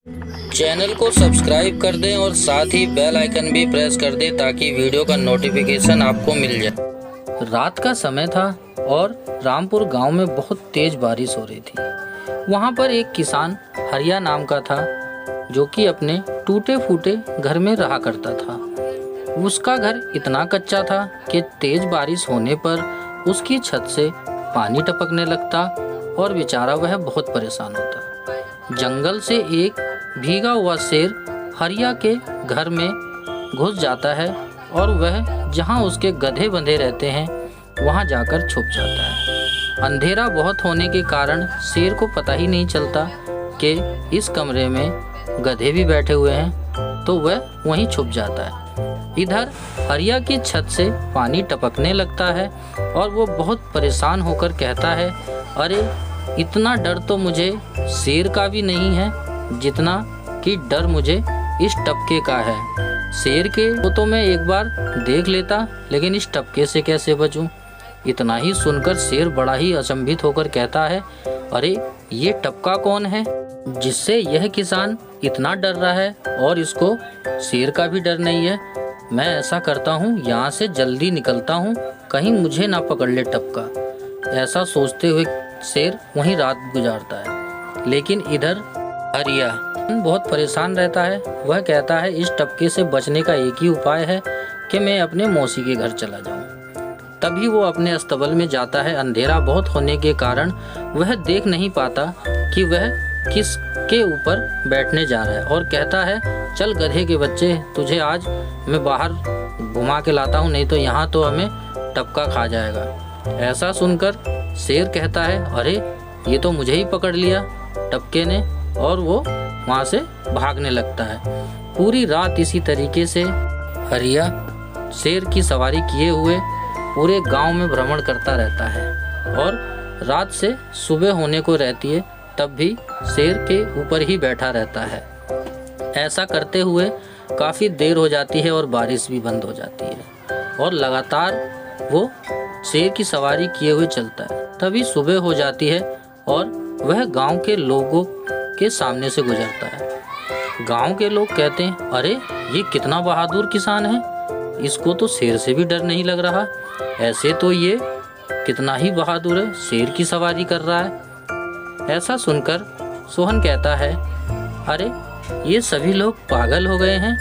Channel को subscribe कर दें और साथ ही बेल आइकन भी प्रेस कर दें ताकि वीडियो का नोटिफिकेशन आपको मिल जाए। रात का समय था और रामपुर गांव में बहुत तेज बारिश हो रही थी। वहां पर एक किसान हरिया नाम का था जो कि अपने टूटे फूटे घर में रहा करता था। उसका घर इतना कच्चा था कि तेज बारिश होने पर उसकी छत से पानी टपकने लगता और बेचारा वह बहुत परेशान होता। जंगल से एक भीगा हुआ शेर हरिया के घर में घुस जाता है और वह जहां उसके गधे बंधे रहते हैं वहां जाकर छुप जाता है। अंधेरा बहुत होने के कारण शेर को पता ही नहीं चलता कि इस कमरे में गधे भी बैठे हुए हैं, तो वह वहीं छुप जाता है। इधर हरिया की छत से पानी टपकने लगता है और वो बहुत परेशान होकर कहता है, अरे इतना डर तो मुझे शेर का भी नहीं है जितना कि डर मुझे इस टपके का है। शेर के वो तो मैं एक बार देख लेता, लेकिन इस टपके से कैसे बचूं? इतना ही सुनकर शेर बड़ा ही अचंभित होकर कहता है, अरे ये टपका कौन है जिससे यह किसान इतना डर रहा है और इसको शेर का भी डर नहीं है। मैं ऐसा करता हूँ, यहाँ से जल्दी निकलता हूँ, कहीं मुझे ना पकड़ ले टपका। ऐसा सोचते हुए शेर वहीं रात गुजारता है। लेकिन इधर हरिया बहुत परेशान रहता है। वह कहता है इस टपके से बचने का एक ही उपाय है कि मैं अपने मौसी के घर चला जाऊं। तभी वो अपने अस्तबल में जाता है। अंधेरा बहुत होने के कारण वह देख नहीं पाता कि वह किसके ऊपर बैठने जा रहा है और कहता है, चल गधे के बच्चे, तुझे आज मैं बाहर घुमा के लाता हूँ, नहीं तो यहाँ तो हमें टपका खा जाएगा। ऐसा सुनकर शेर कहता है, अरे ये तो मुझे ही पकड़ लिया टपके ने, और वो वहाँ से भागने लगता है। पूरी रात इसी तरीके से हरिया शेर की सवारी किए हुए पूरे गांव में भ्रमण करता रहता है और रात से सुबह होने को रहती है तब भी शेर के ऊपर ही बैठा रहता है। ऐसा करते हुए काफ़ी देर हो जाती है और बारिश भी बंद हो जाती है और लगातार वो शेर की सवारी किए हुए चलता है। तभी सुबह हो जाती है और वह गांव के लोगों के सामने से गुजरता है। गांव के लोग कहते हैं, अरे ये कितना बहादुर किसान है, इसको तो शेर से भी डर नहीं लग रहा। ऐसे तो ये कितना ही बहादुर है, शेर की सवारी कर रहा है। ऐसा सुनकर सोहन कहता है, अरे ये सभी लोग पागल हो गए हैं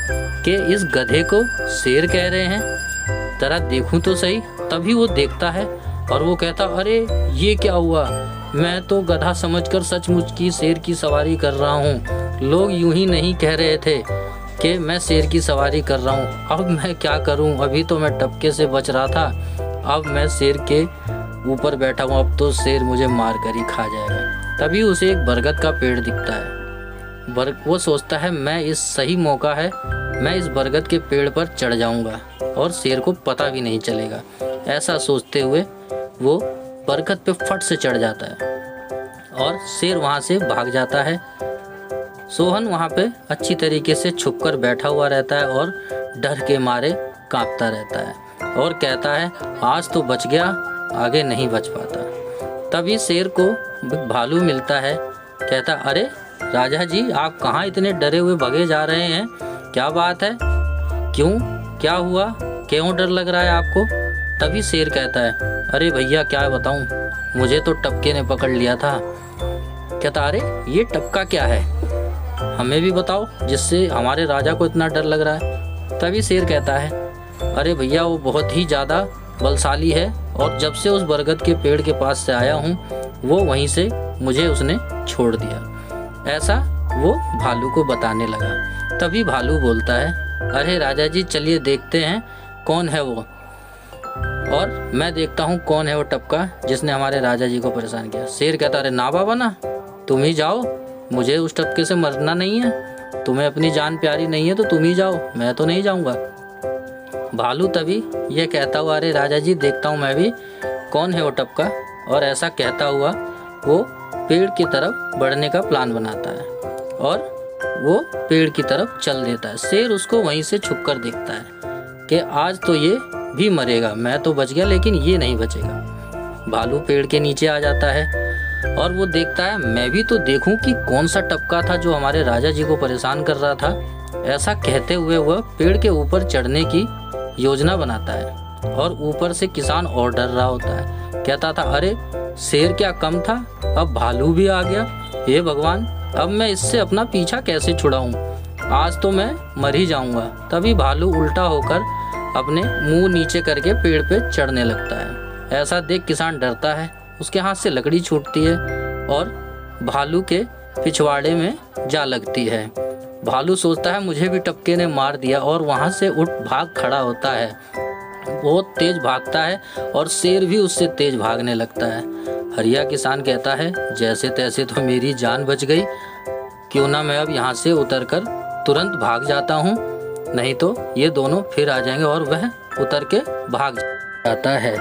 कि इस गधे को शेर कह रहे हैं, जरा देखूं तो सही। तभी वो देखता है और वो कहता, अरे ये क्या हुआ, मैं तो गधा समझकर सचमुच की शेर की सवारी कर रहा हूँ। लोग यूं ही नहीं कह रहे थे कि मैं शेर की सवारी कर रहा हूँ। अब मैं क्या करूँ, अभी तो मैं टपके से बच रहा था, अब मैं शेर के ऊपर बैठा हूँ, अब तो शेर मुझे मार कर ही खा जाएगा। तभी उसे एक बरगद का पेड़ दिखता है। वो सोचता है, मैं इस सही मौका है, मैं इस बरगद के पेड़ पर चढ़ जाऊँगा और शेर को पता भी नहीं चलेगा। ऐसा सोचते हुए वो बरगद पे फट से चढ़ जाता है और शेर वहाँ से भाग जाता है। सोहन वहाँ पे अच्छी तरीके से छुपकर बैठा हुआ रहता है और डर के मारे कांपता रहता है और कहता है, आज तो बच गया, आगे नहीं बच पाता। तभी शेर को भालू मिलता है। कहता, अरे राजा जी, आप कहाँ इतने डरे हुए भगे जा रहे हैं, क्या बात है, क्यों, क्या हुआ, क्यों डर लग रहा है आपको? तभी शेर कहता है, अरे भैया क्या बताऊं, मुझे तो टपके ने पकड़ लिया था। कहता, अरे ये टपका क्या है, हमें भी बताओ जिससे हमारे राजा को इतना डर लग रहा है। तभी शेर कहता है, अरे भैया वो बहुत ही ज़्यादा बलशाली है और जब से उस बरगद के पेड़ के पास से आया हूँ वो वहीं से मुझे उसने छोड़ दिया। ऐसा वो भालू को बताने लगा। तभी भालू बोलता है, अरे राजा जी चलिए देखते हैं कौन है वो, और मैं देखता हूँ कौन है वो टपका जिसने हमारे राजा जी को परेशान किया। शेर कहता, अरे ना बाबा ना, तुम ही जाओ, मुझे उस टपके से मरना नहीं है, तुम्हें अपनी जान प्यारी नहीं है तो तुम ही जाओ, मैं तो नहीं जाऊँगा। भालू तभी ये कहता हुआ, अरे राजा जी देखता हूँ मैं भी कौन है वो टपका, और ऐसा कहता हुआ वो पेड़ की तरफ बढ़ने का प्लान बनाता है और वो पेड़ की तरफ चल देता है। शेर उसको वहीं से छुपकर देखता है कि आज तो ये भी मरेगा, मैं तो बच गया लेकिन ये नहीं बचेगा। भालू पेड़ के नीचे आ जाता है और वो देखता है मैं भी तो देखूं कि कौन सा टपका था जो हमारे राजा जी को परेशान कर रहा था। ऐसा कहते हुए वह पेड़ के ऊपर चढ़ने की योजना बनाता है और ऊपर से किसान और डर रहा होता है। कहता था अरे शेर क्या कम था, अब भालू भी आ गया। हे भगवान, अब मैं इससे अपना पीछा कैसे छुड़ाऊं, आज तो मैं मर ही जाऊंगा। तभी भालू उल्टा होकर अपने मुंह नीचे करके पेड़ पे चढ़ने लगता है। ऐसा देख किसान डरता है, उसके हाथ से लकड़ी छूटती है और भालू के पिछवाड़े में जा लगती है। भालू सोचता है मुझे भी टपके ने मार दिया और वहाँ से उठ भाग खड़ा होता है। बहुत तेज भागता है और शेर भी उससे तेज भागने लगता है। हरिया किसान कहता है जैसे तैसे तो मेरी जान बच गई, क्यों ना मैं अब यहाँ से उतरकर तुरंत भाग जाता हूँ, नहीं तो ये दोनों फिर आ जाएंगे। और वह उतर के भाग जाता है।